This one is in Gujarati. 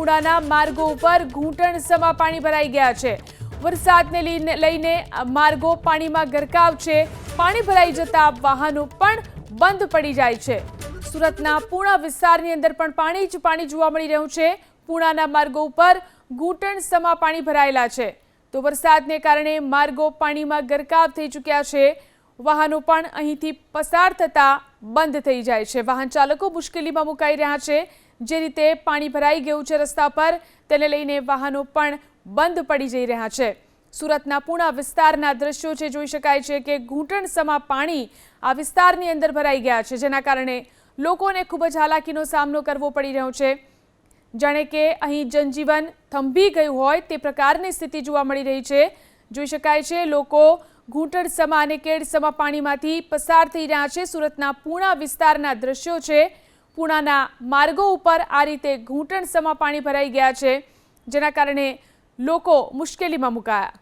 પુણાના માર્ગો ઉપર ઘૂંટણસમાં પાણી ભરાઈ ગયા છે। વરસાદને લઈને માર્ગો પાણીમાં ગરકાવ છે। પાણી ભરાઈ જતા વાહનો પણ બંધ પડી જાય છે। સુરતના પુણા વિસ્તારની અંદર પણ પાણી જ પાણી જોવા મળી રહ્યું છે। પુણાના માર્ગો ઉપર ઘૂંટણસમાં પાણી ભરાયેલા છે, તો વરસાદને કારણે માર્ગો પાણીમાં ગરકાવ થઈ ચૂક્યા છે। વાહનો પણ અહીંથી પસાર થતા બંધ થઈ જાય છે। વાહન ચાલકો મુશ્કેલીમાં મુકાઈ રહ્યા છે। જે રીતે પાણી ભરાઈ ગયું છે રસ્તા પર, તેને લઈને વાહનો પણ બંધ પડી જઈ રહ્યા છે। સુરતના પુણા વિસ્તારના દ્રશ્યો છે, જોઈ શકાય છે કે ઘૂંટણસમાં પાણી આ વિસ્તારની અંદર ભરાઈ ગયા છે, જેના કારણે લોકોને ખૂબ જ હાલાકીનો સામનો કરવો પડી રહ્યો છે। જાણે કે અહીં જનજીવન થંભી ગયું હોય તે પ્રકારની સ્થિતિ જોવા મળી રહી છે। જોઈ શકાય છે લોકો ઘૂંટણસમાં અને કેડસમાં પાણીમાંથી પસાર થઈ રહ્યા છે। સુરતના પુણા વિસ્તારના દ્રશ્યો છે। પુણાના માર્ગો ઉપર આ રીતે ઘૂંટણસમાં પાણી ભરાઈ ગયા છે, જેના કારણે લોકો મુશ્કેલીમાં મુકાયા।